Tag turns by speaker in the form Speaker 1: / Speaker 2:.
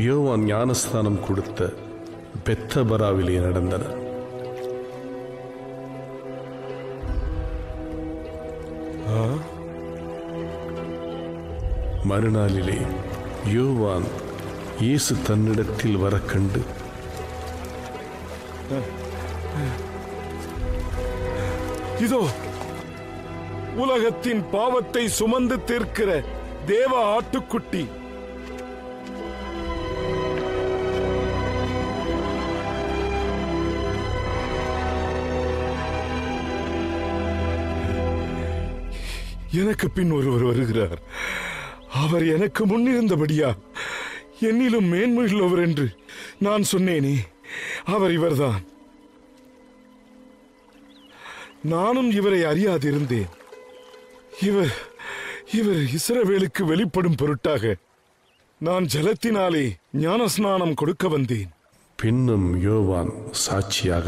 Speaker 1: யோவான் ஞானஸ்தானம் கொடுத்த பெத்தபராவிலே நடந்தன. மறுநாளிலே யோவான் இயேசு தன்னிடத்தில் வர கண்டு,
Speaker 2: இதோ உலகத்தின் பாவத்தை சுமந்து தீர்க்கிற தேவ ஆட்டுக்குட்டி. எனக்கு பின் ஒருவர் வருகிறார். அவர் எனக்கு முன்னிருந்தபடியா என்னிலும் மேன்மையுள்ளவர் என்று நான் சொன்னேனே, அவர் இவர்தான். நானும் இவரை அறியாதிருந்தேன். இவர் இஸ்ரவேலுக்கு வெளிப்படும் பொருட்டாக நான் ஜலத்தினாலே ஞானஸ்நானம் கொடுக்க வந்தேன்.
Speaker 1: பின்னும் யோவான் சாட்சியாக